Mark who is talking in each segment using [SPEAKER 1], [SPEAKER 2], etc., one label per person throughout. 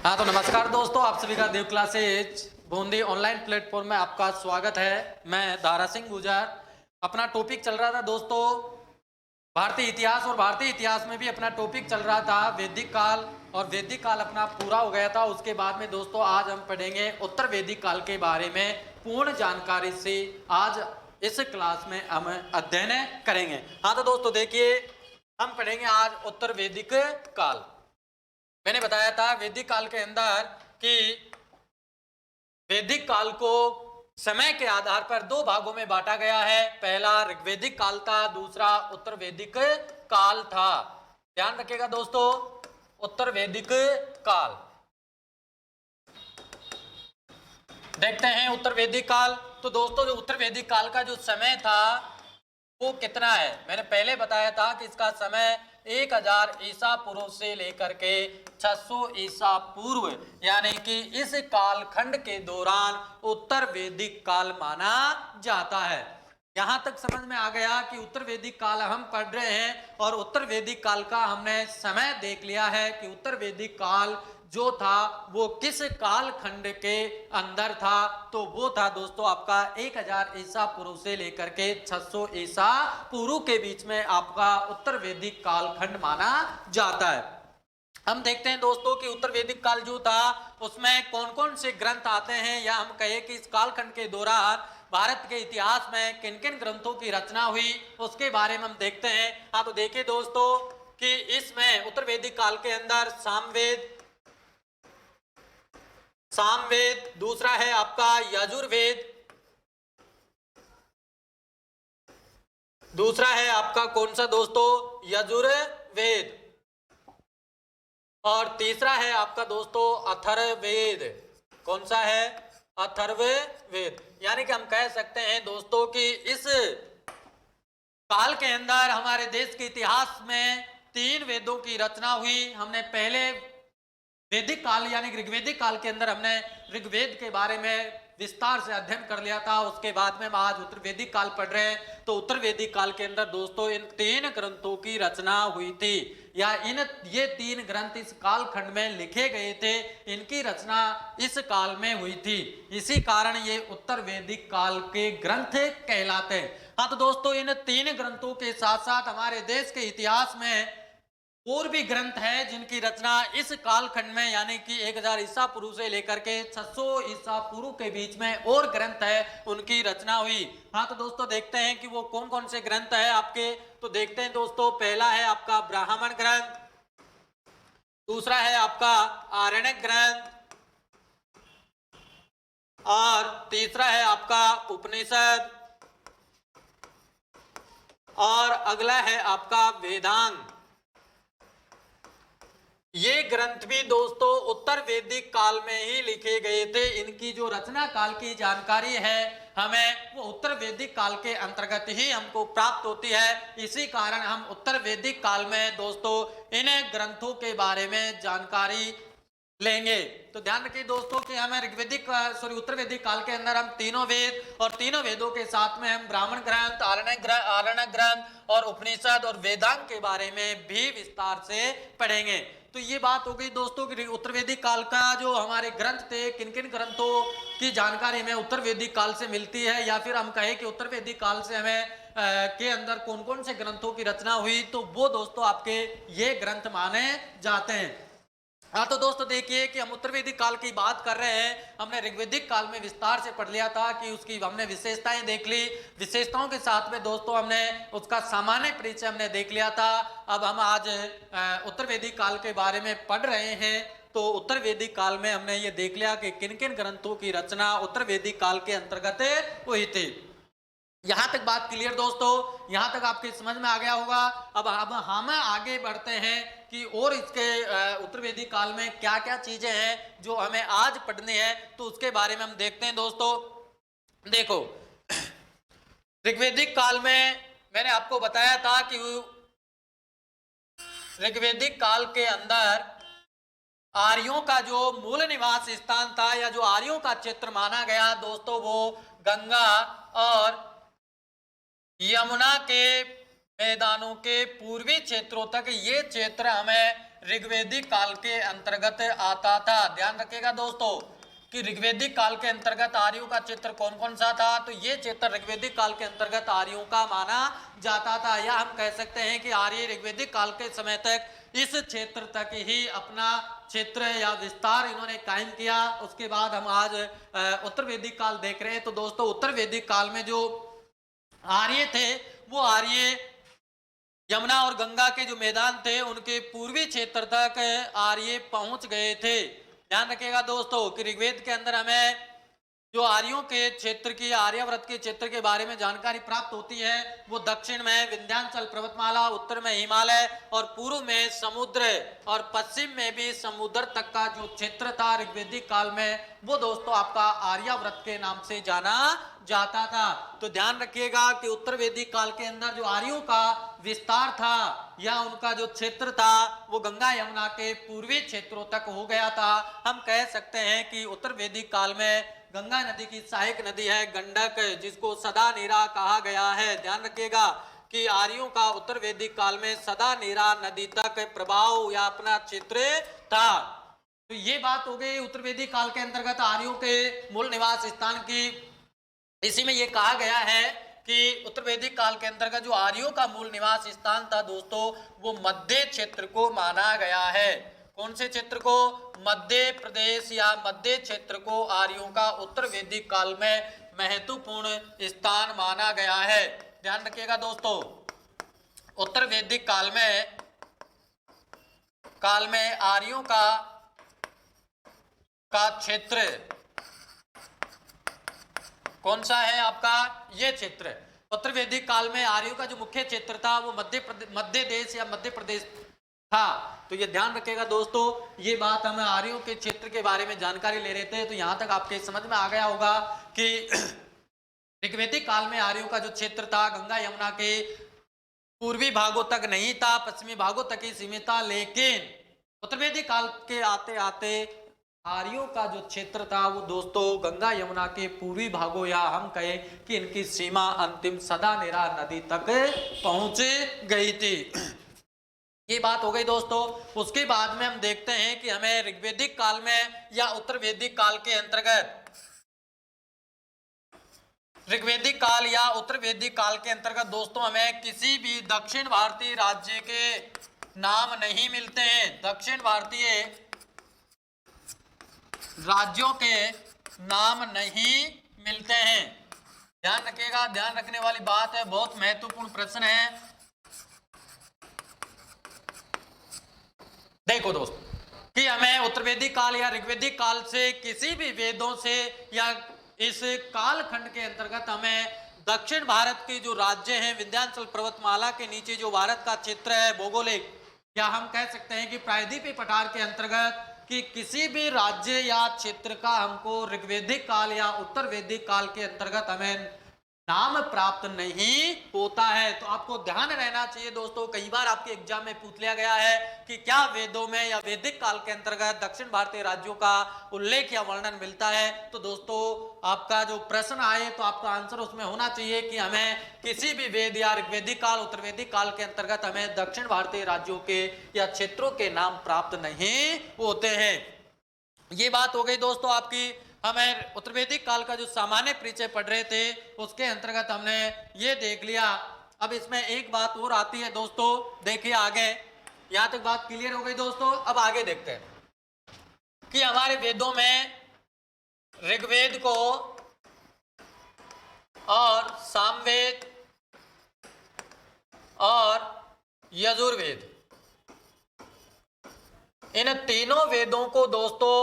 [SPEAKER 1] हाँ तो नमस्कार दोस्तों, आप सभी का देव क्लासेज बूंदी ऑनलाइन प्लेटफॉर्म में आपका स्वागत है। मैं दारा सिंह गुजर। अपना टॉपिक चल रहा था दोस्तों भारतीय इतिहास, और भारतीय इतिहास में भी अपना टॉपिक चल रहा था वैदिक काल, और वैदिक काल अपना पूरा हो गया था। उसके बाद में दोस्तों आज हम पढ़ेंगे उत्तर वैदिक काल के बारे में पूर्ण जानकारी से। आज इस क्लास में हम अध्ययन करेंगे। हाँ तो दोस्तों देखिए, हम पढ़ेंगे आज उत्तर वैदिक काल। मैंने बताया था वैदिक काल के अंदर कि वैदिक काल को समय के आधार पर दो भागों में बांटा गया है। पहला ऋग्वैदिक काल था, दूसरा उत्तर वैदिक काल था। ध्यान रखिएगा दोस्तों, उत्तर वैदिक काल। देखते हैं उत्तर वैदिक काल। तो दोस्तों जो उत्तर वैदिक काल का जो समय था वो कितना है, मैंने पहले बताया था कि इसका समय 1000 ईसा पूर्व से लेकर के 600 ईसा पूर्व, यानी कि इस कालखंड के दौरान उत्तर वैदिक काल माना जाता है। यहां तक समझ में आ गया कि उत्तर वैदिक काल हम पढ़ रहे हैं, और उत्तर वैदिक काल का हमने समय देख लिया है कि उत्तर वैदिक काल जो था वो किस काल खंड के अंदर था। तो वो था दोस्तों आपका 1000 ईसा पूर्व से लेकर के 600 ईसा पूर्व के बीच में आपका उत्तर वैदिक काल खंड माना जाता है। हम देखते हैं दोस्तों कि उत्तर वैदिक काल जो था उसमें कौन कौन से ग्रंथ आते हैं, या हम कहें कि इस कालखंड के दौरान भारत के इतिहास में किन किन ग्रंथों की रचना हुई, उसके बारे में हम देखते हैं। हाँ तो देखिए दोस्तों कि इसमें उत्तर वैदिक काल के अंदर सामवेद, दूसरा है आपका यजुर्वेद, दूसरा है आपका कौन सा दोस्तों, यजुर्वेद, और तीसरा है आपका दोस्तों अथर्ववेद। कौन सा है, अथर्ववेद। यानी कि हम कह सकते हैं दोस्तों कि इस काल के अंदर हमारे देश के इतिहास में 3 वेदों की रचना हुई। हमने पहले वैदिक काल यानी ऋग्वैदिक काल के अंदर हमने ऋग्वेद के बारे में विस्तार से अध्ययन कर लिया था। उसके बाद में हम आज उत्तर वैदिक काल पढ़ रहे हैं। तो उत्तर वैदिक काल के अंदर दोस्तों इन 3 ग्रंथों की रचना हुई थी, या ये 3 ग्रंथ इस कालखंड में लिखे गए थे, इनकी रचना इस काल में हुई थी। इसी कारण ये उत्तर वैदिक काल के ग्रंथ कहलाते हैं। हाँ तो दोस्तों इन 3 ग्रंथों के साथ साथ हमारे देश के इतिहास में और भी ग्रंथ है जिनकी रचना इस कालखंड में, यानी कि 1000 ईसा पूर्व से लेकर के 600 ईसा पूर्व के बीच में और ग्रंथ है उनकी रचना हुई। हाँ तो दोस्तों देखते हैं कि वो कौन कौन से ग्रंथ है आपके। तो देखते हैं दोस्तों, पहला है आपका ब्राह्मण ग्रंथ, दूसरा है आपका आरण्यक ग्रंथ, और तीसरा है आपका उपनिषद, और अगला है आपका वेदांग। ये ग्रंथ भी दोस्तों उत्तर वैदिक काल में ही लिखे गए थे। इनकी जो रचना काल की जानकारी है हमें वो उत्तर वैदिक काल के अंतर्गत ही हमको प्राप्त होती है। इसी कारण हम उत्तर वैदिक काल में दोस्तों इन ग्रंथों के बारे में जानकारी लेंगे। तो ध्यान रखिए दोस्तों कि हमें उत्तर वैदिक काल के अंदर हम तीनों वेद, और तीनों वेदों के साथ में हम ब्राह्मण ग्रंथ, आरण्यक ग्रंथ और उपनिषद और वेदांग के बारे में भी विस्तार से पढ़ेंगे। तो ये बात हो गई दोस्तों कि उत्तर वैदिक काल का जो हमारे ग्रंथ थे, किन किन ग्रंथों की जानकारी हमें उत्तर वैदिक काल से मिलती है, या फिर हम कहें कि उत्तर वैदिक काल से हमें के अंदर कौन कौन से ग्रंथों की रचना हुई, तो वो दोस्तों आपके ये ग्रंथ माने जाते हैं। हाँ तो दोस्तों देखिए कि हम उत्तर वैदिक काल की बात कर रहे हैं। हमने ऋग्वैदिक काल में विस्तार से पढ़ लिया था कि उसकी हमने विशेषताएं देख ली। विशेषताओं के साथ में दोस्तों हमने उसका सामान्य परिचय हमने देख लिया था। अब हम आज उत्तर वैदिक काल के बारे में पढ़ रहे हैं। तो उत्तर वैदिक काल में हमने ये देख लिया कि किन किन ग्रंथों की रचना उत्तर वैदिक काल के अंतर्गत हुई थी। यहां तक बात क्लियर दोस्तों, यहां तक आपके समझ में आ गया होगा। अब हम आगे बढ़ते हैं कि और इसके उत्तर वैदिक काल में क्या क्या चीजें हैं जो हमें आज पढ़नी है, तो उसके बारे में हम देखते हैं दोस्तों। देखो ऋग्वैदिक काल में मैंने आपको बताया था कि ऋग्वैदिक काल के अंदर आर्यों का जो मूल निवास स्थान था, या जो आर्यों का क्षेत्र माना गया दोस्तों, वो गंगा और यमुना के मैदानों के पूर्वी क्षेत्रों तक ये क्षेत्र हमें ऋग्वेदिक काल के अंतर्गत आता था। ध्यान रखिएगा दोस्तों कि ऋग्वेदिक काल के अंतर्गत आर्यों का क्षेत्र कौन कौन सा था, तो ये क्षेत्र ऋग्वेदिक काल के अंतर्गत आर्यों का माना जाता था, या हम कह सकते हैं कि आर्य ऋग्वेदिक काल के समय तक इस क्षेत्र तक ही अपना क्षेत्र या विस्तार इन्होंने कायम किया। उसके बाद हम आज उत्तर वैदिक काल देख रहे हैं। तो दोस्तों उत्तर वैदिक काल में जो आर्य थे वो आर्य यमुना और गंगा के जो मैदान थे उनके पूर्वी क्षेत्र तक आर्य पहुंच गए थे। ध्यान रखिएगा दोस्तों कि ऋग्वेद के अंदर हमें जो आर्यों के क्षेत्र की, आर्यावर्त के क्षेत्र के बारे में जानकारी प्राप्त होती है वो दक्षिण में विंध्याचल पर्वतमाला, उत्तर में हिमालय और पूर्व में समुद्र और पश्चिम में भी समुद्र तक का जो क्षेत्र था ऋग्वेदिक काल में, वो दोस्तों आपका आर्यावर्त के नाम से जाना जाता था। तो ध्यान रखिएगा कि उत्तर वैदिक काल के अंदर जो आर्यों का विस्तार था या उनका जो क्षेत्र था वो गंगा यमुना के पूर्वी क्षेत्रों तक हो गया था। हम कह सकते हैं कि उत्तर वैदिक काल में गंगा नदी की सहायक नदी है गंडक, जिसको सदा नीरा कहा गया है। ध्यान रखिएगा कि आर्यों का उत्तर वैदिक काल में सदा नीरा नदी तक प्रभाव या अपना क्षेत्र था। तो ये बात हो गई उत्तर वैदिक काल के अंतर्गत आर्यों के मूल निवास स्थान की। इसी में ये कहा गया है कि उत्तर वैदिक काल के अंतर्गत जो आर्यों का मूल निवास स्थान था दोस्तों वो मध्य क्षेत्र को माना गया है। कौन से क्षेत्र को? मध्य प्रदेश या मध्य क्षेत्र को आर्यों का उत्तर वैदिक काल में महत्वपूर्ण स्थान माना गया है। ध्यान रखिएगा दोस्तों उत्तर वैदिक काल में आर्यों का क्षेत्र कौन सा है आपका? ये क्षेत्र। उत्तर वैदिक काल में आर्यों का जो मुख्य क्षेत्र था वो मध्य देश या मध्य प्रदेश था। तो ये ध्यान रखिएगा दोस्तों, ये बात हम आर्यों के क्षेत्र के बारे में जानकारी ले रहे थे। तो यहां तक आपके समझ में आ गया होगा कि ऋग्वेदिक काल में आर्यों का जो क्षेत्र था गंगा यमुना के पूर्वी भागों तक नहीं था, पश्चिमी भागों तक ही सीमित था। लेकिन उत्तर वैदिक काल के आते आते आर्यों का जो क्षेत्र था वो दोस्तों गंगा यमुना के पूर्वी भागों या हम कहें कि इनकी सीमा अंतिम सदा नीरा नदी तक पहुंच गई थी। ये बात हो गई दोस्तों। उसके बाद में हम देखते हैं कि हमें ऋग्वेदिक काल में या उत्तर वैदिक काल के अंतर्गत ऋग्वेदिक काल या उत्तर वैदिक काल के अंतर्गत दोस्तों हमें किसी भी दक्षिण भारतीय राज्य के नाम नहीं मिलते हैं। दक्षिण भारतीय राज्यों के नाम नहीं मिलते हैं। ध्यान रखिएगा, ध्यान रखने वाली बात है, बहुत महत्वपूर्ण प्रश्न है। देखो दोस्तों कि हमें उत्तर वैदिक काल या ऋग्वेदिक काल से किसी भी वेदों से या इस कालखंड के अंतर्गत हमें दक्षिण भारत के जो राज्य हैं, विंध्याचल पर्वतमाला के नीचे जो भारत का क्षेत्र है भौगोलिक, या हम कह सकते हैं कि प्रायद्वीपीय पठार के अंतर्गत कि किसी भी राज्य या क्षेत्र का हमको ऋग्वेदिक काल या उत्तर वैदिक काल के अंतर्गत हमें नाम प्राप्त नहीं होता है। तो आपको ध्यान रहना चाहिए दोस्तों, कई बार आपके एग्जाम में पूछ लिया गया है कि क्या वेदों में या वैदिक काल के अंतर्गत दक्षिण भारतीय राज्यों का उल्लेख या वर्णन मिलता है। तो दोस्तों आपका जो प्रश्न आए तो आपका आंसर उसमें होना चाहिए कि हमें किसी भी वेद या ऋग्वेदिक काल उत्तर वैदिक काल के अंतर्गत हमें दक्षिण भारतीय राज्यों के या क्षेत्रों के नाम प्राप्त नहीं होते हैं। ये बात हो गई दोस्तों आपकी। हमें उत्तर वैदिक काल का जो सामान्य परिचय पढ़ रहे थे उसके अंतर्गत हमने ये देख लिया। अब इसमें एक बात और आती है दोस्तों, देखिए आगे, यहां तक बात क्लियर हो गई दोस्तों। अब आगे देखते हैं कि हमारे वेदों में ऋग्वेद को और सामवेद और यजुर्वेद, इन तीनों वेदों को दोस्तों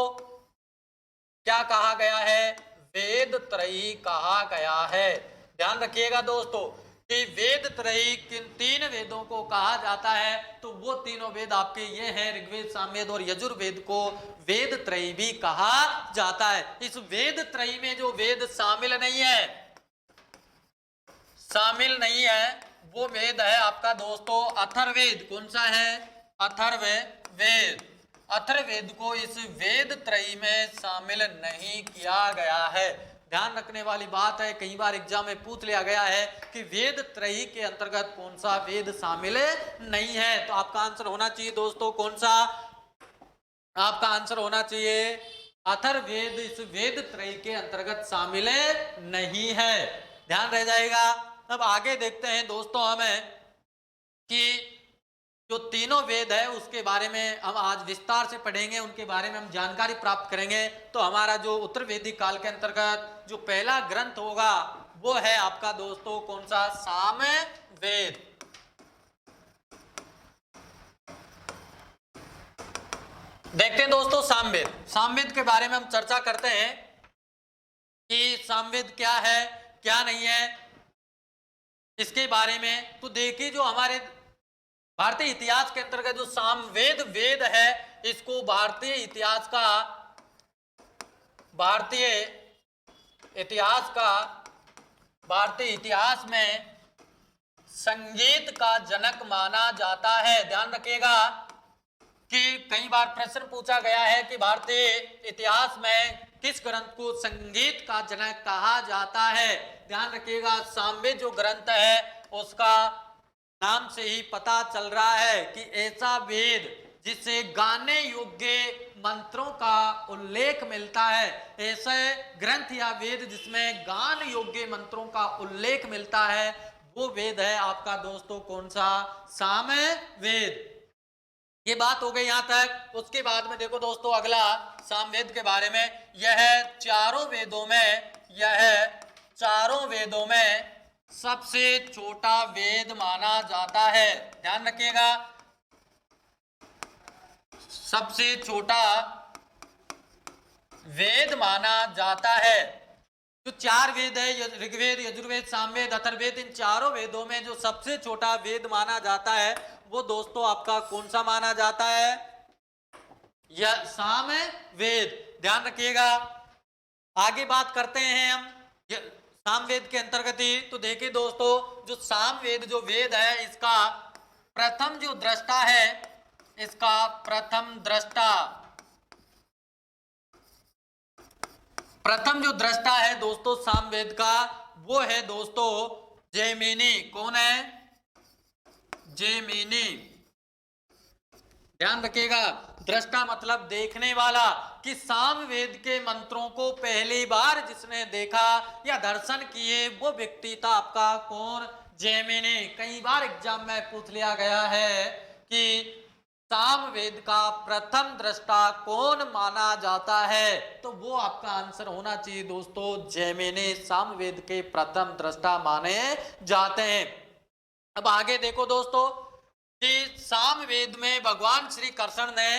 [SPEAKER 1] क्या कहा गया है? वेद त्रयी कहा गया है। ध्यान रखिएगा दोस्तों कि वेद त्रयी किन तीन वेदों को कहा जाता है? तो वो तीनों वेद आपके ये हैं, ऋग्वेद, सामवेद और यजुर्वेद को वेद त्रयी भी कहा जाता है। इस वेद त्रयी में जो वेद शामिल नहीं है वो वेद है आपका दोस्तों अथर्ववेद। कौन सा है? अथर्ववेद। अथर्ववेद को इस वेद त्रयी में शामिल नहीं किया गया है। ध्यान रखने वाली बात है, कई बार एग्जाम में पूछ लिया गया है कि वेद त्रयी के अंतर्गत कौन सा वेद शामिल नहीं है। तो आपका आंसर होना चाहिए दोस्तों कौन सा, आपका आंसर होना चाहिए अथर्ववेद इस वेद त्रयी के अंतर्गत शामिल नहीं है, ध्यान रह जाएगा। अब आगे देखते हैं दोस्तों हमें कि जो तीनों वेद है उसके बारे में हम आज विस्तार से पढ़ेंगे, उनके बारे में हम जानकारी प्राप्त करेंगे। तो हमारा जो उत्तर वैदिक काल के अंतर्गत जो पहला ग्रंथ होगा वो है आपका दोस्तों कौन सा, सामवेद। देखते हैं दोस्तों सामवेद, सामवेद के बारे में हम चर्चा करते हैं कि सामवेद क्या है क्या नहीं है इसके बारे में। तो देखिए जो हमारे भारतीय इतिहास के अंतर्गत जो सामवेद वेद है इसको भारतीय इतिहास में संगीत का जनक माना जाता है। ध्यान रखिएगा कि कई बार प्रश्न पूछा गया है कि भारतीय इतिहास में किस ग्रंथ को संगीत का जनक कहा जाता है। ध्यान रखिएगा सामवेद जो ग्रंथ है उसका नाम से ही पता चल रहा है कि ऐसा वेद जिससे गाने योग्य मंत्रों का उल्लेख मिलता है, ऐसे ग्रंथ या वेद जिसमें गान योग्य मंत्रों का उल्लेख मिलता है वो वेद है आपका दोस्तों कौन सा, सामवेद। ये बात हो गई यहां तक। उसके बाद में देखो दोस्तों अगला सामवेद के बारे में, यह चारों वेदों में सबसे छोटा वेद माना जाता है। ध्यान रखिएगा सबसे छोटा वेद माना जाता है। जो चार वेद है ऋग्वेद, यजुर्वेद, सामवेद, अथर्ववेद, इन चारों वेदों में जो सबसे छोटा वेद माना जाता है वो दोस्तों आपका कौन सा माना जाता है, यह सामवेद। ध्यान रखिएगा आगे बात करते हैं हम सामवेद के अंतर्गत ही। तो देखिए दोस्तों जो सामवेद जो वेद है इसका प्रथम जो दृष्टा है, इसका प्रथम जो दृष्टा है दोस्तों सामवेद का वो है दोस्तों जैमिनी। कौन है, जैमिनी। ध्यान रखिएगा दृष्टा मतलब देखने वाला, कि सामवेद के मंत्रों को पहली बार जिसने देखा या दर्शन किए वो व्यक्ति था आपका कौन, जैमिनी। कई बार एग्जाम में पूछ लिया गया है कि सामवेद का प्रथम दृष्टा कौन माना जाता है, तो वो आपका आंसर होना चाहिए दोस्तों जैमिनी, सामवेद के प्रथम दृष्टा माने जाते हैं। अब आगे देखो दोस्तों कि सामवेद में भगवान श्री कृष्ण ने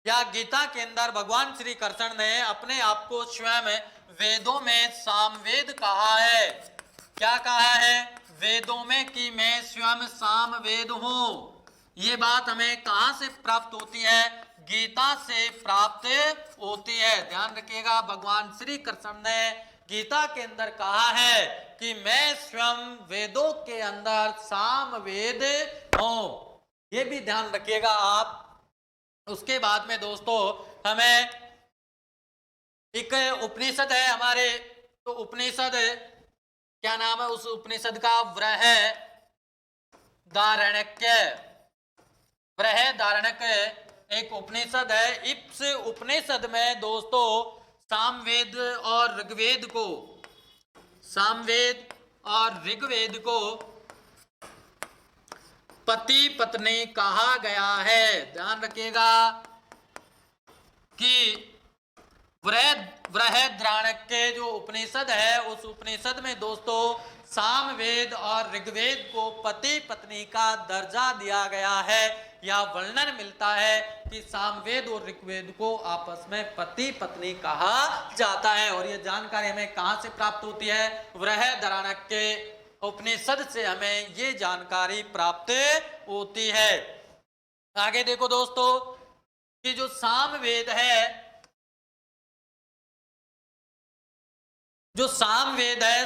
[SPEAKER 1] या गीता के अंदर भगवान श्री कृष्ण ने अपने आप को स्वयं वेदों में सामवेद कहा है। क्या कहा है वेदों में कि मैं स्वयं सामवेद हूं। ये बात हमें कहां से प्राप्त होती है, गीता से प्राप्त होती है। ध्यान रखिएगा भगवान श्री कृष्ण ने गीता के अंदर कहा है कि मैं स्वयं वेदों के अंदर सामवेद हूं, ये भी ध्यान रखिएगा आप। उसके बाद में दोस्तों हमें एक उपनिषद है हमारे, तो उपनिषद क्या नाम है उस उपनिषद का, बृहदारण्यक एक उपनिषद है। इस उपनिषद में दोस्तों सामवेद और ऋग्वेद को पति पत्नी कहा गया है। ध्यान रखिएगा कि बृहदारण्यक के जो उपनिषद है उस उपनिषद में दोस्तों सामवेद और ऋग्वेद को पति पत्नी का दर्जा दिया गया है, या वर्णन मिलता है कि सामवेद और ऋग्वेद को आपस में पति पत्नी कहा जाता है। और यह जानकारी हमें कहां से प्राप्त होती है, बृहदारण्यक के उपनिषद से हमें ये जानकारी प्राप्त होती है। आगे देखो दोस्तों कि जो सामवेद है,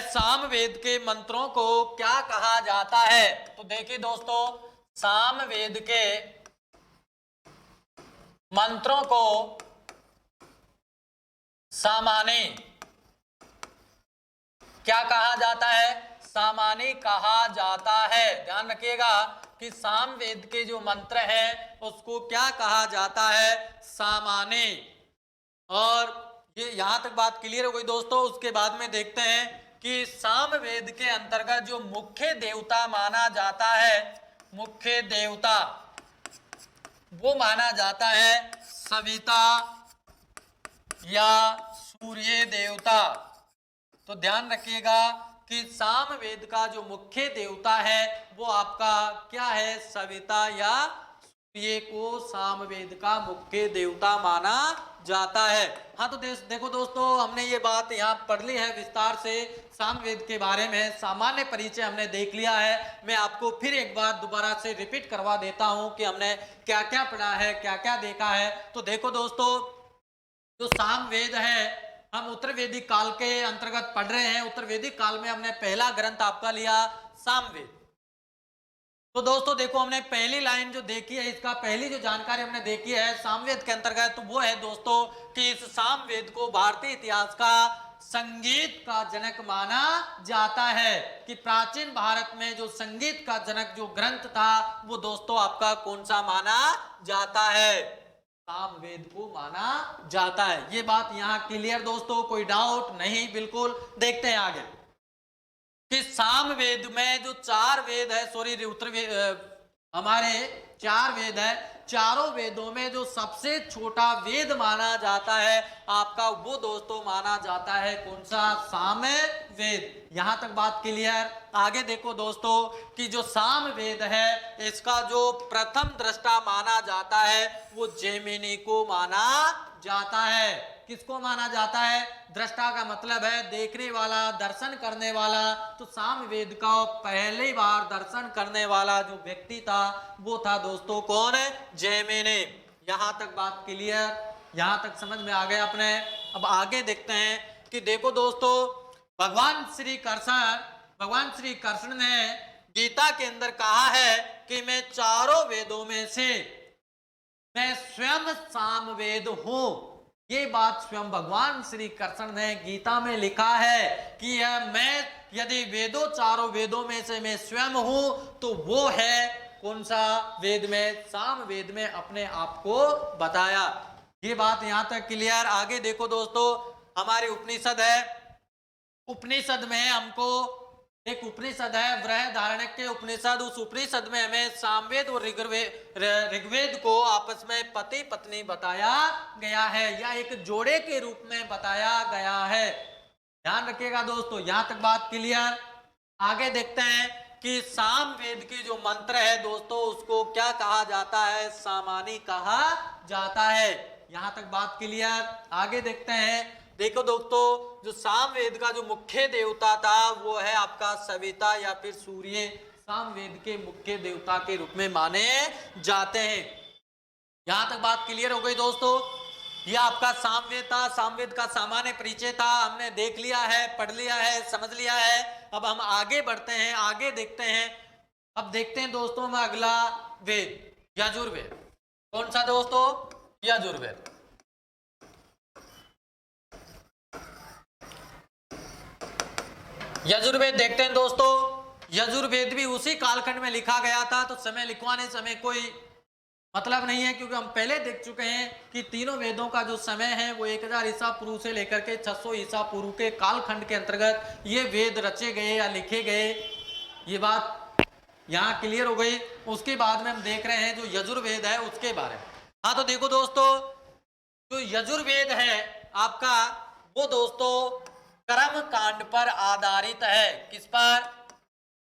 [SPEAKER 1] सामवेद के मंत्रों को क्या कहा जाता है। तो देखिए दोस्तों सामवेद के मंत्रों को सामानी क्या कहा जाता है? सामानी कहा जाता है। ध्यान रखिएगा कि सामवेद के जो मंत्र है उसको क्या कहा जाता है? सामानी। और ये यहां तक बात क्लियर हो गई दोस्तों। उसके बाद में देखते हैं कि सामवेद के अंतर्गत जो मुख्य देवता माना जाता है, मुख्य देवता वो माना जाता है सविता या सूर्य देवता। तो ध्यान रखिएगा कि सामवेद का जो मुख्य देवता है वो आपका क्या है? सविता या सूर्य को सामवेद का मुख्य देवता माना जाता है। हाँ तो देखो दोस्तों, हमने ये बात यहाँ पढ़ ली है विस्तार से सामवेद के बारे में। सामान्य परिचय हमने देख लिया है। मैं आपको फिर एक बार दोबारा से रिपीट करवा देता हूँ कि हमने क्या क्या पढ़ा है, क्या क्या देखा है। तो देखो दोस्तों, जो सामवेद है हम उत्तर वैदिक काल के अंतर्गत पढ़ रहे हैं। उत्तर वैदिक काल में हमने पहला ग्रंथ आपका लिया सामवेद। तो दोस्तों देखो, हमने पहली लाइन जो देखी है, इसका पहली जो जानकारी हमने देखी है सामवेद के अंतर्गत, तो वो है दोस्तों कि इस सामवेद को भारतीय इतिहास का संगीत का जनक माना जाता है। कि प्राचीन भारत में जो संगीत का जनक जो ग्रंथ था वो दोस्तों आपका कौन सा माना जाता है? सामवेद को माना जाता है। ये बात यहां क्लियर दोस्तों, कोई डाउट नहीं? बिल्कुल। देखते हैं आगे कि सामवेद में जो चार वेद है, सॉरी उत्तर हमारे चार वेद है, चारों वेदों में जो सबसे छोटा वेद माना जाता है आपका, वो दोस्तों माना जाता है कौन सा? सामवेद। यहां तक बात क्लियर। आगे देखो दोस्तों कि जो सामवेद है इसका जो प्रथम दृष्टा माना जाता है वो जैमिनी को माना जाता है। किसको माना जाता है? दृष्टा का मतलब है देखने वाला, दर्शन करने वाला। तो सामवेद का पहली बार दर्शन करने वाला जो व्यक्ति था वो था दोस्तों कौन? जैमिनी। यहां तक बात क्लियर, यहां तक समझ में आ गया अपने। अब आगे देखते हैं कि देखो दोस्तों, भगवान श्री कृष्ण ने गीता के अंदर कहा है कि मैं चारों वेदों में से मैं स्वयं सामवेद हूं। ये बात स्वयं भगवान श्री कृष्ण ने गीता में लिखा है कि मैं यदि वेदों चारों वेदों में से मैं स्वयं हूं तो वो है कौन सा वेद में? सामवेद में अपने आप को बताया। ये बात यहां तक क्लियर। आगे देखो दोस्तों, हमारे उपनिषद है, उपनिषद में हमको एक उपनिषद है बृहदारण्यक उपनिषद। उस उपनिषद में हमें सामवेद और ऋग्वेद को आपस में पति पत्नी बताया गया है या एक जोड़े के रूप में बताया गया है। ध्यान रखिएगा दोस्तों, यहां तक बात क्लियर। आगे देखते हैं कि सामवेद की जो मंत्र है दोस्तों उसको क्या कहा जाता है? सामानी कहा जाता है। यहां तक बात क्लियर। आगे देखते हैं, देखो दोस्तों, जो सामवेद का जो मुख्य देवता था वो है आपका सविता या फिर सूर्य। सामवेद के मुख्य देवता के रूप में माने जाते हैं। यहां तक बात क्लियर हो गई दोस्तों। यह आपका सामवेद था, सामवेद का सामान्य परिचय था, हमने देख लिया है, पढ़ लिया है, समझ लिया है। अब हम आगे बढ़ते हैं, आगे देखते हैं। अब देखते हैं दोस्तों में अगला वेद यजुर्वेद। कौन सा दोस्तों? यजुर्वेद। यजुर्वेद देखते हैं दोस्तों। यजुर्वेद भी उसी कालखंड में लिखा गया था, तो समय लिखवाने समय कोई मतलब नहीं है, क्योंकि हम पहले देख चुके हैं कि तीनों वेदों का जो समय है वो 1000 ईसा पूर्व से लेकर के 600 ईसा पूर्व के कालखंड के अंतर्गत ये वेद रचे गए या लिखे गए। ये बात यहाँ क्लियर हो गई। उसके बाद में हम देख रहे हैं जो यजुर्वेद है उसके बारे में। हाँ तो देखो दोस्तों, जो यजुर्वेद है आपका वो दोस्तों कर्म कांड पर आधारित है। किस पर?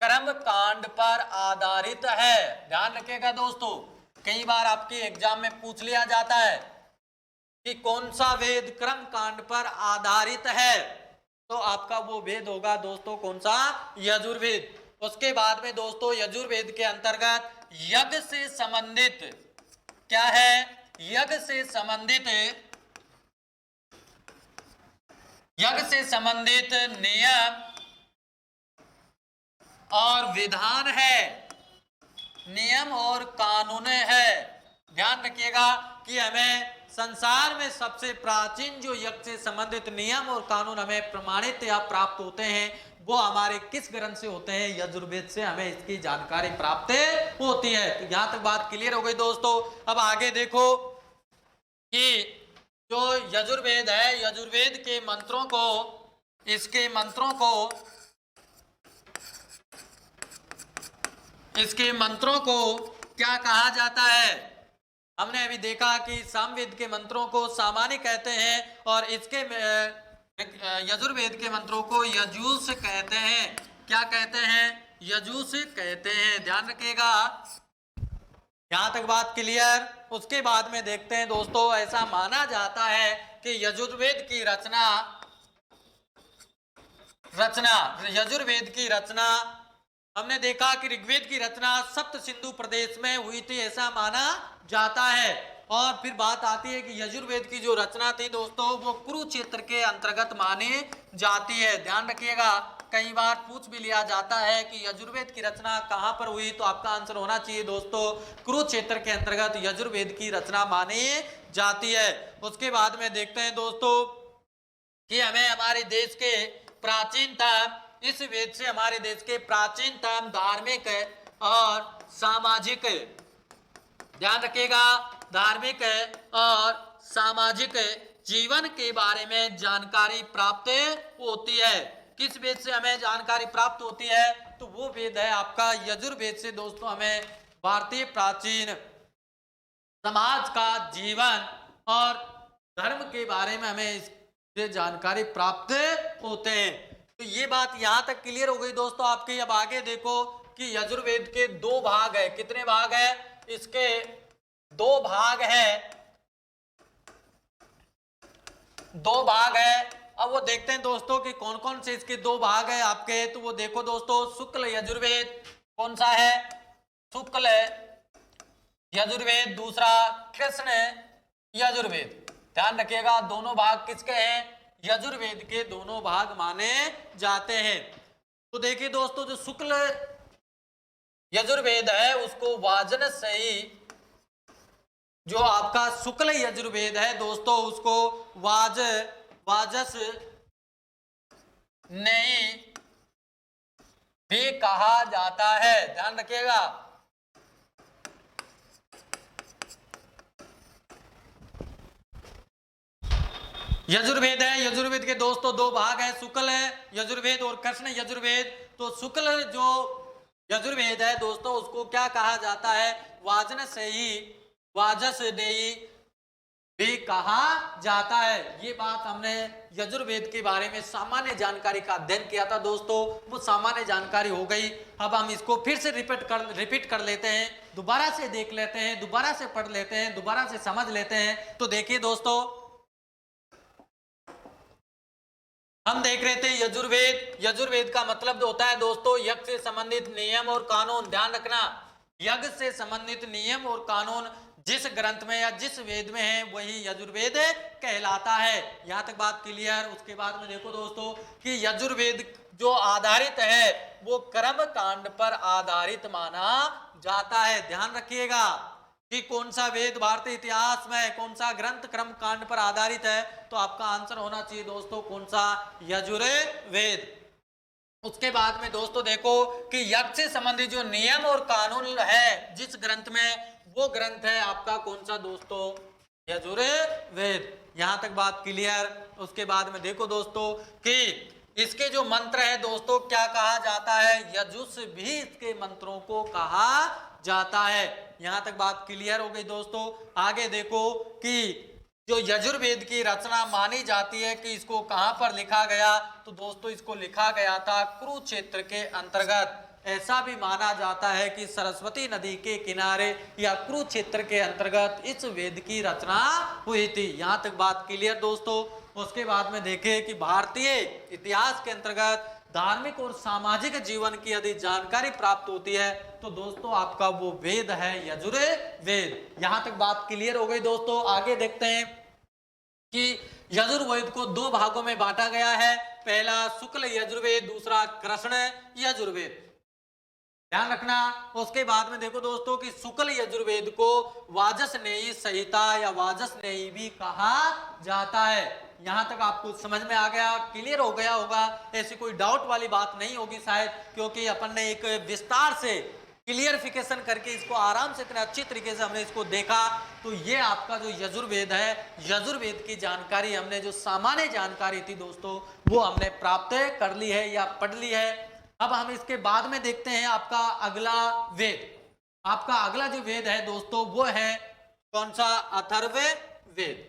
[SPEAKER 1] कर्म कांड पर आधारित है। ध्यान रखिएगा दोस्तों, कई बार आपके एग्जाम में पूछ लिया जाता है कि कौन सा वेद कर्म कांड पर आधारित है, तो आपका वो वेद होगा दोस्तों कौन सा? यजुर्वेद। उसके बाद में दोस्तों यजुर्वेद के अंतर्गत यज्ञ से संबंधित क्या है? यज्ञ से संबंधित नियम और विधान है, नियम और कानून है। ध्यान रखिएगा कि हमें संसार में सबसे प्राचीन जो यज्ञ से संबंधित नियम और कानून हमें प्रमाणित या प्राप्त होते हैं वो हमारे किस ग्रंथ से होते हैं? यजुर्वेद से हमें इसकी जानकारी प्राप्त होती है। तो यहां तक बात क्लियर हो गई दोस्तों। अब आगे देखो कि जो यजुर्वेद है, यजुर्वेद के मंत्रों को, इसके मंत्रों को क्या कहा जाता है? हमने अभी देखा कि सामवेद के मंत्रों को सामान्य कहते हैं और इसके यजुर्वेद के मंत्रों को यजुष कहते हैं। क्या कहते हैं? यजुष कहते हैं, ध्यान रखिएगा। यहां तक बात क्लियर। उसके बाद में देखते हैं दोस्तों, ऐसा माना जाता है कि यजुर्वेद की रचना हमने देखा कि ऋग्वेद की रचना सप्त सिंधु प्रदेश में हुई थी, ऐसा माना जाता है। और फिर बात आती है कि यजुर्वेद की जो रचना थी दोस्तों वो कुरुक्षेत्र के अंतर्गत मानी जाती है। ध्यान रखिएगा, कई बार पूछ भी लिया जाता है कि यजुर्वेद की रचना कहां पर हुई, तो आपका आंसर होना चाहिए दोस्तों कुरुक्षेत्र के अंतर्गत यजुर्वेद की रचना मानी जाती है। उसके बाद में देखते हैं दोस्तों कि हमें हमारे देश के प्राचीनतम, इस वेद से हमारे देश के प्राचीनतम धार्मिक और सामाजिक, ध्यान रखिएगा, धार्मिक और सामाजिक जीवन के बारे में जानकारी प्राप्त होती है। किस वेद से हमें जानकारी प्राप्त होती है? तो वो वेद है आपका यजुर्वेद से दोस्तों हमें भारतीय प्राचीन समाज का जीवन और धर्म के बारे में हमें इससे जानकारी प्राप्त होते हैं। तो ये बात यहां तक क्लियर हो गई दोस्तों आपकी। अब आगे देखो कि यजुर्वेद के दो भाग है। कितने भाग है? इसके दो भाग है। अब वो देखते हैं दोस्तों कि कौन कौन से इसके दो भाग है आपके। तो वो देखो दोस्तों, शुक्ल यजुर्वेद कौन सा है? शुक्ल यजुर्वेद, दूसरा कृष्ण यजुर्वेद। ध्यान रखिएगा, दोनों भाग किसके हैं? यजुर्वेद के दोनों भाग माने जाते हैं। तो देखिए दोस्तों, जो शुक्ल यजुर्वेद है उसको वाजस से ही, जो आपका शुक्ल यजुर्वेद है दोस्तों उसको वाजस नहीं भी कहा जाता है। ध्यान रखिएगा, यजुर्वेद है, यजुर्वेद के दोस्तों दो भाग है, शुक्ल यजुर्वेद और कृष्ण यजुर्वेद। तो शुक्ल जो यजुर्वेद है दोस्तों उसको क्या कहा जाता है? वाजस देई भी कहा जाता है। ये बात हमने यजुर्वेद के बारे में सामान्य जानकारी का अध्ययन किया था दोस्तों, वो सामान्य जानकारी हो गई। अब हम इसको फिर से रिपीट कर लेते हैं, दोबारा से देख लेते हैं, दोबारा से पढ़ लेते हैं, दोबारा से समझ लेते हैं। तो देखिए दोस्तों, हम देख रहे थे यजुर्वेद का मतलब होता है दोस्तों यज्ञ से संबंधित नियम और कानून। ध्यान रखना, यज्ञ से संबंधित नियम और कानून जिस ग्रंथ में या जिस वेद में है वही यजुर्वेद कहलाता है। यहां तक बात क्लियर। उसके बाद में देखो दोस्तों कि यजुर्वेद जो आधारित है वो कर्म कांड पर आधारित माना जाता है। ध्यान रखिएगा कि कौन सा वेद भारतीय इतिहास में, कौन सा ग्रंथ कर्म कांड पर आधारित है, तो आपका आंसर होना चाहिए दोस्तों कौन सा? यजुर्वेद। उसके बाद में दोस्तों देखो कि यज्ञ से संबंधित जो नियम और कानून है जिस ग्रंथ में, वो ग्रंथ है आपका कौन सा दोस्तों? यजुर्वेद। यहां तक बात क्लियर। उसके बाद में देखो दोस्तों कि इसके जो मंत्र है दोस्तों क्या कहा जाता है? यजुष भी इसके मंत्रों को कहा जाता है। यहां तक बात क्लियर हो गई दोस्तों। आगे देखो कि जो यजुर्वेद की रचना मानी जाती है कि इसको कहां पर लिखा गया, तो दोस्तों इसको लिखा गया था कुरुक्षेत्र के अंतर्गत। ऐसा भी माना जाता है कि सरस्वती नदी के किनारे या कुरुक्षेत्र के अंतर्गत इस वेद की रचना हुई थी। यहां तक बात क्लियर दोस्तों। उसके बाद में देखें कि भारतीय इतिहास के अंतर्गत धार्मिक और सामाजिक जीवन की यदि जानकारी प्राप्त होती है तो दोस्तों आपका वो वेद है यजुर्वेद। यहां तक बात क्लियर हो गई दोस्तों। आगे देखते हैं कि यजुर्वेद को दो भागों में बांटा गया है, पहला शुक्ल यजुर्वेद, दूसरा कृष्ण यजुर्वेद। ध्यान रखना। उसके बाद में देखो दोस्तों कि शुक्ल यजुर्वेद को वाजसनेयी संहिता या वाजसनेयी भी कहा जाता है। यहां तक आपको समझ में आ गया, क्लियर हो गया होगा, ऐसी कोई डाउट वाली बात नहीं होगी शायद, क्योंकि अपन ने एक विस्तार से क्लियरिफिकेशन करके इसको आराम से इतने अच्छी तरीके से हमने इसको देखा। तो ये आपका जो यजुर्वेद है, यजुर्वेद की जानकारी हमने जो सामान्य जानकारी थी दोस्तों वो हमने प्राप्त कर ली है या पढ़ ली है। अब हम इसके बाद में देखते हैं आपका अगला वेद। आपका अगला जो वेद है दोस्तों वो है कौन सा? अथर्ववेद।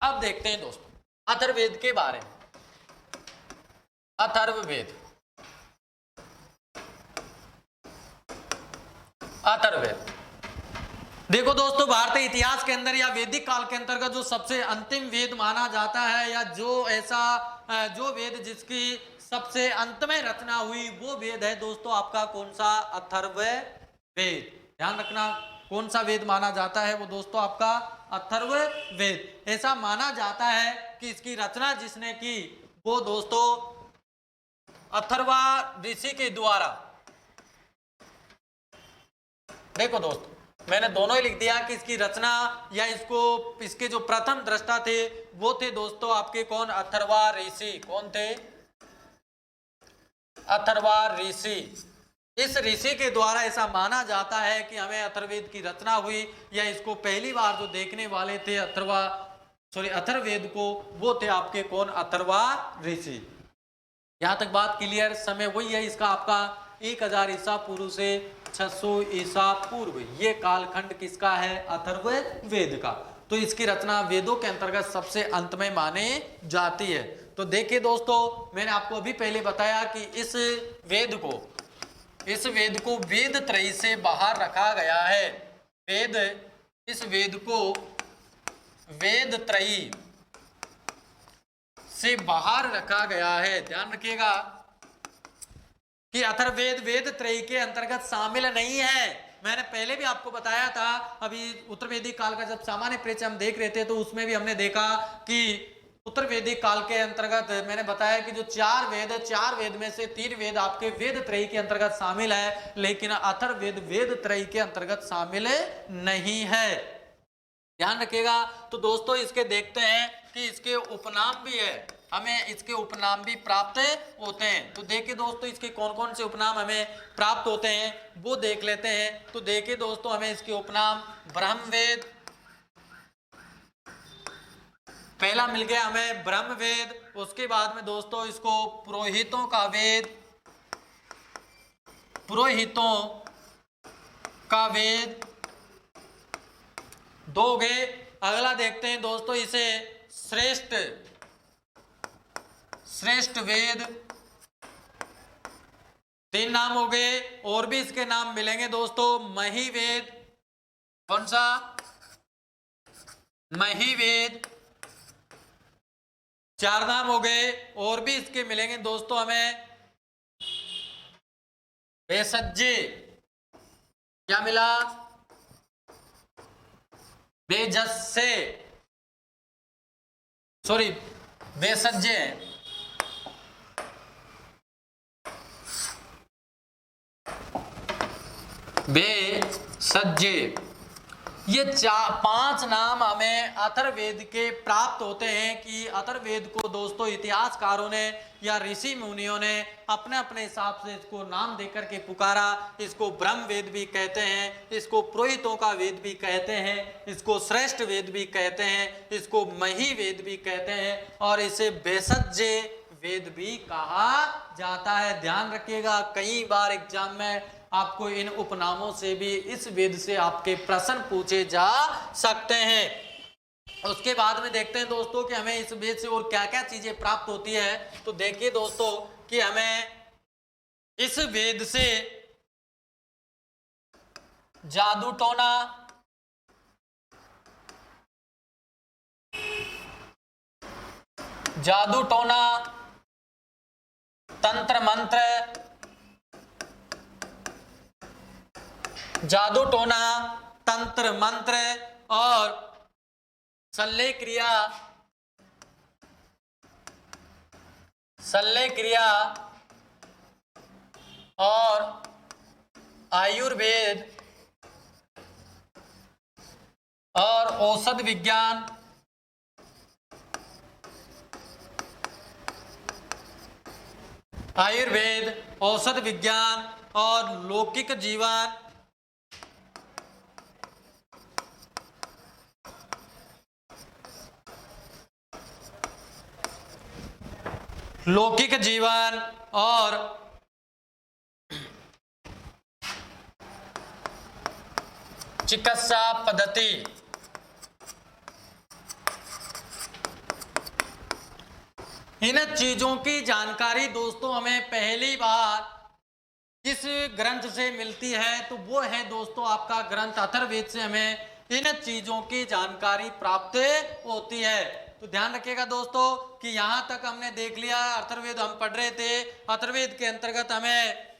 [SPEAKER 1] अब देखते हैं दोस्तों अथर्ववेद के बारे में। अथर्ववेद, अथर्ववेद देखो दोस्तों, भारतीय इतिहास के अंदर या वैदिक काल के अंतर्गत जो सबसे अंतिम वेद माना जाता है, या जो ऐसा जो वेद जिसकी सबसे अंत में रचना हुई वो वेद है दोस्तों आपका कौन सा? अथर्ववेद। ध्यान रखना, कौन सा वेद माना जाता है वो दोस्तों आपका अथर्ववेद। ऐसा माना जाता है कि इसकी रचना जिसने की वो दोस्तों अथर्वा ऋषि के द्वारा। देखो दोस्तों मैंने दोनों ही लिख दिया कि इसकी रचना या इसके जो प्रथम दृष्टा थे वो थे दोस्तों आपके कौन? अथर्वा ऋषि। कौन थे? अथर्वा ऋषि। इस ऋषि के द्वारा ऐसा माना जाता है कि हमें अथर्ववेद की रचना हुई, या इसको पहली बार जो देखने वाले थे अथर्ववेद को वो थे आपके कौन? अथर्वा ऋषि। यहां तक बात क्लियर? समय वही है इसका आपका 1000 ईसा पूर्व से 600 ईसा पूर्व, ये कालखंड किसका है? अथर्ववेद का। तो इसकी रचना वेदों के अंतर्गत सबसे अंत में माने जाती है। तो देखिए दोस्तों मैंने आपको अभी पहले बताया कि इस वेद को वेद त्रयी से बाहर रखा गया है। इस वेद को वेद त्रयी से बाहर रखा गया है। ध्यान रखिएगा कि अथर्ववेद वेद त्रयी के अंतर्गत शामिल नहीं है। मैंने पहले भी आपको बताया था, अभी उत्तर वैदिक काल का जब सामान्य परिचय हम देख रहे थे तो उसमें भी हमने देखा कि उत्तर वैदिक काल के अंतर्गत मैंने बताया कि जो 4 वेद में से 3 वेद आपके वेद त्रयी के अंतर्गत शामिल है, लेकिन अथर्ववेद वेद त्रयी के अंतर्गत शामिल नहीं है। ध्यान रखिएगा। तो दोस्तों इसके देखते हैं कि इसके उपनाम भी है, हमें इसके उपनाम भी प्राप्त होते हैं। तो देखिए दोस्तों इसके कौन कौन से उपनाम हमें प्राप्त होते हैं वो देख लेते हैं। तो देखिए दोस्तों हमें इसके उपनाम ब्रह्मवेद, पहला मिल गया हमें ब्रह्मवेद। उसके बाद में दोस्तों इसको पुरोहितों का वेद, पुरोहितों का वेद दोगे। अगला देखते हैं दोस्तों इसे श्रेष्ठ वेद, 3 नाम हो गए। और भी इसके नाम मिलेंगे दोस्तों, महिवेद। कौन सा? महिवेद, 4 नाम हो गए। और भी इसके मिलेंगे दोस्तों हमें भेषज्य। क्या मिला? भेषज्य, सॉरी भेषज्य। भेषज्य, ये 5 नाम हमें अथर्ववेद के प्राप्त होते हैं। कि अथर्ववेद को दोस्तों इतिहासकारों ने या ऋषि मुनियों ने अपने अपने हिसाब से इसको नाम देकर के पुकारा। इसको ब्रह्मवेद भी कहते हैं, इसको पुरोहितों का वेद भी कहते हैं, इसको श्रेष्ठ वेद भी कहते हैं, इसको महिवेद भी कहते हैं, और इसे भेषज्य वेद भी कहा जाता है। ध्यान रखिएगा, कई बार एग्जाम में आपको इन उपनामों से भी, इस वेद से आपके प्रश्न पूछे जा सकते हैं। उसके बाद में देखते हैं दोस्तों कि हमें इस वेद से और क्या क्या चीजें प्राप्त होती है। तो देखिए दोस्तों कि हमें इस वेद से जादू टोना, तंत्र मंत्र, जादू टोना, तंत्र मंत्र और शल्य क्रिया और आयुर्वेद और औषध विज्ञान आयुर्वेद, औषध विज्ञान और लौकिक जीवन और चिकित्सा पद्धति। इन चीजों की जानकारी दोस्तों हमें पहली बार किस ग्रंथ से मिलती है, तो वो है दोस्तों आपका ग्रंथ अथर्ववेद से हमें इन चीजों की जानकारी प्राप्त होती है। तो ध्यान रखिएगा दोस्तों कि यहां तक हमने देख लिया, अथर्ववेद हम पढ़ रहे थे। अथर्ववेद के अंतर्गत हमें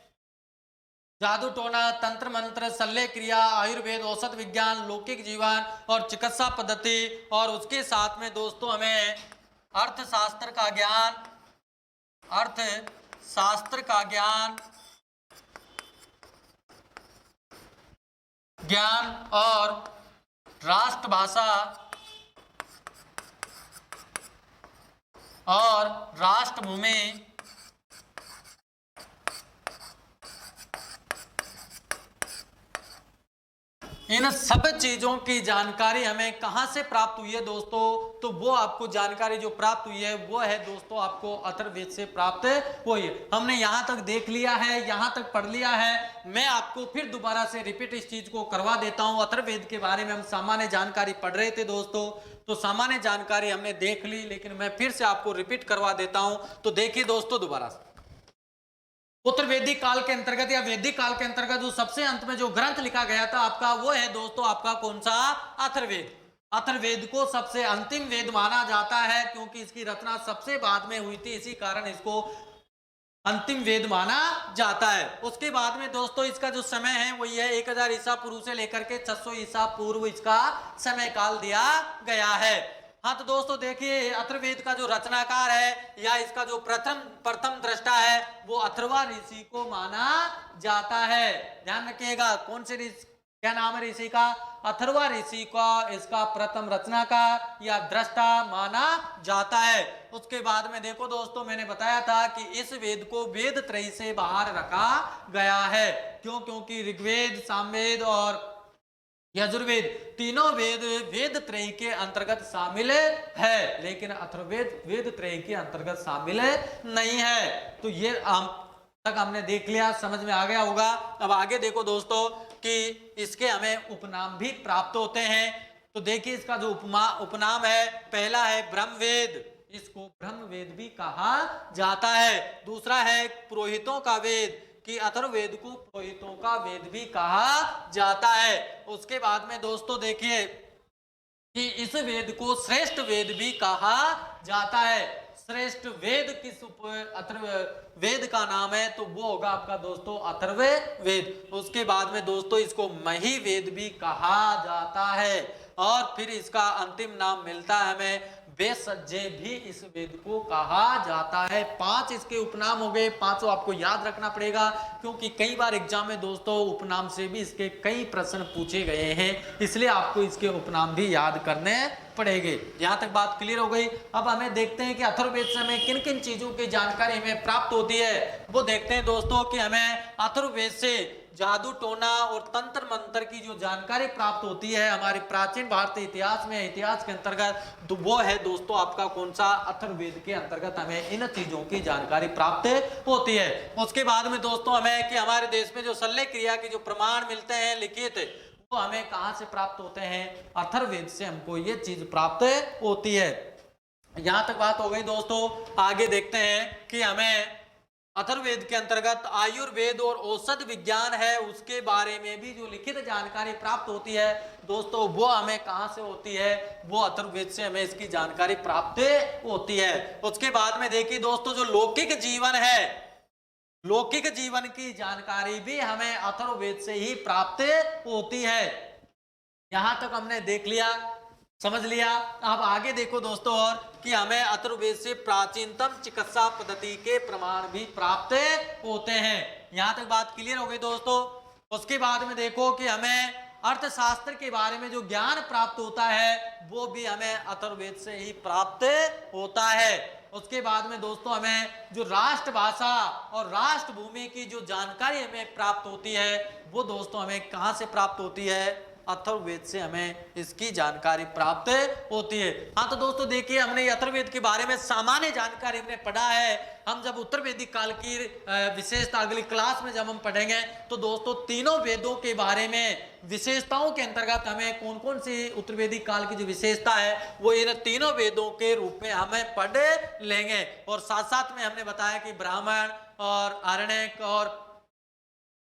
[SPEAKER 1] जादू टोना, तंत्र मंत्र, शल्य क्रिया, आयुर्वेद, औषध विज्ञान, लौकिक जीवन और चिकित्सा पद्धति, और उसके साथ में दोस्तों हमें अर्थशास्त्र का ज्ञान और राष्ट्रभाषा और राष्ट्रभूमि इन सब चीजों की जानकारी हमें कहां से प्राप्त हुई है दोस्तों, तो वो आपको जानकारी जो प्राप्त हुई है वो है दोस्तों आपको अथर्ववेद से प्राप्त हुई है। हमने यहां तक देख लिया है, यहां तक पढ़ लिया है। मैं आपको फिर दोबारा से रिपीट इस चीज को करवा देता हूं। अथर्ववेद के बारे में हम सामान्य जानकारी पढ़ रहे थे दोस्तों, तो सामान्य जानकारी हमने देख ली, लेकिन मैं फिर से आपको रिपीट करवा देता हूं। तो देखिए दोस्तों दोबारा से, उत्तर वैदिक काल के अंतर्गत या वैदिक काल के अंतर्गत जो सबसे अंत में जो ग्रंथ लिखा गया था आपका, वो है दोस्तों आपका कौन सा? अथर्ववेद। अथर्ववेद को सबसे अंतिम वेद माना जाता है क्योंकि इसकी रचना सबसे बाद में हुई थी, इसी कारण इसको अंतिम वेद माना जाता है। उसके बाद में दोस्तों इसका जो समय है वही है 1000 ईसा पूर्व से लेकर के 600 ईसा पूर्व इसका समय काल दिया गया है। हाँ तो दोस्तों देखिए, अथर्ववेद का जो रचनाकार है या इसका जो प्रथम दृष्टा है वो अथर्वा ऋषि को माना जाता है। ध्यान रखिएगा, कौन से ऋषि, क्या नाम है ऋषि का? अथर्वा ऋषि का इसका प्रथम रचनाकार या दृष्टा माना जाता है। उसके बाद में देखो दोस्तों, मैंने बताया था कि इस वेद को वेद त्रयी से बाहर रखा गया है। क्यों? क्योंकि ऋग्वेद, सामवेद और यजुर्वेद तीनों वेद वेद त्रयी के अंतर्गत शामिल है, लेकिन अथर्ववेद वेद त्रयी के अंतर्गत शामिल नहीं है। तो ये तक हमने देख लिया, समझ में आ गया होगा। अब आगे देखो दोस्तों कि इसके हमें उपनाम भी प्राप्त होते हैं। तो देखिए इसका जो उपनाम है, पहला है ब्रह्मवेद, इसको ब्रह्मवेद भी कहा जाता है। दूसरा है पुरोहितों का वेद, कि अथर्ववेद को पुरोहितों का वेद भी कहा जाता है। उसके बाद में दोस्तों देखिए कि इस वेद को श्रेष्ठ वेद भी कहा जाता है। श्रेष्ठ वेद किस अथर्ववेद का नाम है, तो वो होगा आपका दोस्तों अथर्ववेद। उसके बाद में दोस्तों इसको महिवेद भी कहा जाता है, और फिर इसका अंतिम नाम मिलता है हमें वेदसज्जे भी इस वेद को कहा जाता है। 5 इसके उपनाम हो गए, 5 आपको याद रखना पड़ेगा क्योंकि कई बार एग्जाम में दोस्तों उपनाम से भी इसके कई प्रश्न पूछे गए हैं, इसलिए आपको इसके उपनाम भी याद करने पड़ेंगे। यहाँ तक बात क्लियर हो गई। अब हमें देखते हैं कि अथर्ववेद से हमें किन किन चीजों की जानकारी हमें प्राप्त होती है। वो देखते हैं दोस्तों कि हमें अथर्ववेद से जादू टोना और तंत्र मंत्र की जो जानकारी प्राप्त होती है हमारे प्राचीन भारतीय इतिहास में, इतिहास के अंतर्गत, तो वो है दोस्तों आपका कौन सा? अथर्ववेद के अंतर्गत हमें इन चीजों की जानकारी प्राप्त होती है। उसके बाद में दोस्तों हमें कि हमारे देश में जो शल्य क्रिया के जो प्रमाण मिलते हैं लिखित, वो हमें कहां से प्राप्त होते हैं? अथर्ववेद से हमको ये चीज प्राप्त होती है। यहां तक बात हो गई दोस्तों। आगे देखते हैं कि हमें अथर्ववेद के अंतर्गत आयुर्वेद और औषध विज्ञान है, उसके बारे में भी जो लिखित जानकारी प्राप्त होती है दोस्तों, वो हमें कहां से होती है? वो अथर्ववेद से हमें इसकी जानकारी प्राप्त होती है। उसके बाद में देखिए दोस्तों, जो लौकिक जीवन है, लौकिक जीवन की जानकारी भी हमें अथर्ववेद से ही प्राप्त होती है। यहां तक हमने देख लिया, समझ लिया। अब आगे देखो दोस्तों और कि हमें अथर्ववेद से प्राचीनतम चिकित्सा पद्धति के प्रमाण भी प्राप्त होते हैं। यहां तक बात क्लियर हो गई दोस्तों। उसके बाद में देखो कि हमें अर्थशास्त्र के बारे में जो ज्ञान प्राप्त होता है वो भी हमें अथर्ववेद से ही प्राप्त होता है। उसके बाद में दोस्तों हमें जो राष्ट्रभाषा और राष्ट्रभूमि की जो जानकारी हमें प्राप्त होती है वो दोस्तों हमें कहां से प्राप्त होती है, अथर्ववेद से हमें इसकी जानकारी प्राप्त होती है। हाँ तो दोस्तों देखिए, हमने अथर्ववेद के बारे में सामान्य जानकारी हमने पढ़ा है। हम जब उत्तर वैदिक काल की विशेषता अगली क्लास में जब हम पढ़ेंगे तो दोस्तों तीनों वेदों के बारे में विशेषताओं के अंतर्गत हमें कौन कौन सी उत्तर वैदिक काल की जो विशेषता है वो इन तीनों वेदों के रूप में हमें पढ़ लेंगे। और साथ साथ में हमने बताया कि ब्राह्मण और आरण्यक और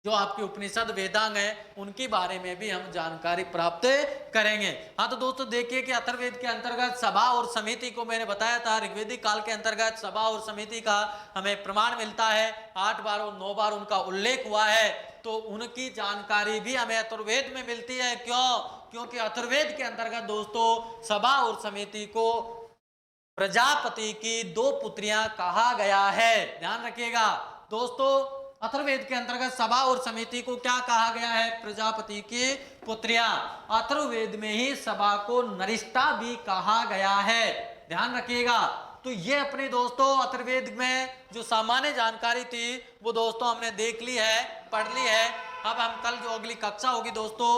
[SPEAKER 1] जो आपके उपनिषद वेदांग हैं उनके बारे में भी हम जानकारी प्राप्त करेंगे। हाँ तो दोस्तों देखिए कि अथर्ववेद के अंतर्गत सभा और समिति को मैंने बताया था, ऋग्वेदिक काल के अंतर्गत सभा और समिति का हमें प्रमाण मिलता है, 8 बार और 9 बार उनका उल्लेख हुआ है। तो उनकी जानकारी भी हमें अथर्ववेद में मिलती है। क्यों? क्योंकि अथर्ववेद के अंतर्गत दोस्तों सभा और समिति को प्रजापति की 2 पुत्रियां कहा गया है। ध्यान रखिएगा दोस्तों, अथर्ववेद के अंतर्गत सभा और समिति को क्या कहा गया है? प्रजापति की पुत्रियां। अथर्ववेद में ही सभा को नरिष्ठा भी कहा गया है। ध्यान रखिएगा। तो ये अपने दोस्तों अथर्ववेद में जो सामान्य जानकारी थी वो दोस्तों हमने देख ली है, पढ़ ली है। अब हम कल जो अगली कक्षा होगी दोस्तों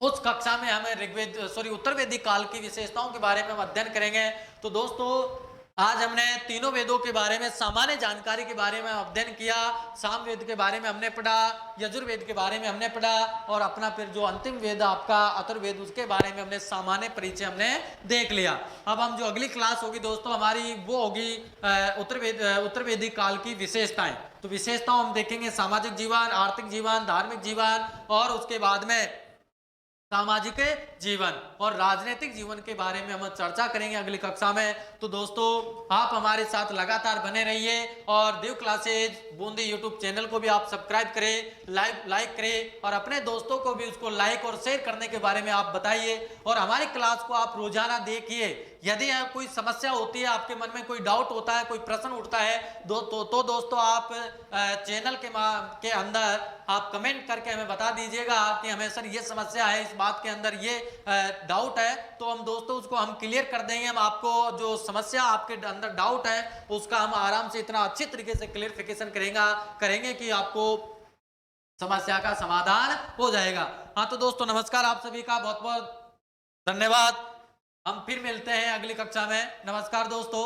[SPEAKER 1] उस कक्षा में हमें उत्तर वैदिक काल की विशेषताओं के बारे में हम अध्ययन करेंगे। तो दोस्तों आज हमने तीनों वेदों के बारे में सामान्य जानकारी के बारे में अध्ययन किया। सामवेद के बारे में हमने पढ़ा, यजुर्वेद के बारे में हमने पढ़ा और अपना फिर जो अंतिम वेद आपका अथर्ववेद उसके बारे में हमने सामान्य परिचय हमने देख लिया। अब हम जो अगली क्लास होगी दोस्तों हमारी वो होगी उत्तर वैदिक काल की विशेषताएं। तो विशेषताओं हम देखेंगे सामाजिक जीवन, आर्थिक जीवन, धार्मिक जीवन और उसके बाद में सामाजिक जीवन और राजनीतिक जीवन के बारे में हम चर्चा करेंगे अगली कक्षा में। तो दोस्तों आप हमारे साथ लगातार बने रहिए और देव क्लासेज बूंदी यूट्यूब चैनल को भी आप सब्सक्राइब करें, लाइक करें और अपने दोस्तों को भी उसको लाइक और शेयर करने के बारे में आप बताइए। और हमारी क्लास को आप रोजाना देखिए। यदि कोई समस्या होती है, आपके मन में कोई डाउट होता है, कोई प्रश्न उठता है तो दोस्तों आप चैनल के अंदर आप कमेंट करके हमें बता दीजिएगा कि हमें सर ये समस्या है, इस बात के अंदर ये डाउट है। तो हम दोस्तों उसको हम क्लियर कर देंगे। हम आपको जो समस्या आपके अंदर डाउट है उसका हम आराम से इतना अच्छी तरीके से क्लियरिफिकेशन करेंगे कि आपको समस्या का समाधान हो जाएगा। हाँ तो दोस्तों नमस्कार, आप सभी का बहुत बहुत धन्यवाद। हम फिर मिलते हैं अगली कक्षा में। नमस्कार दोस्तों।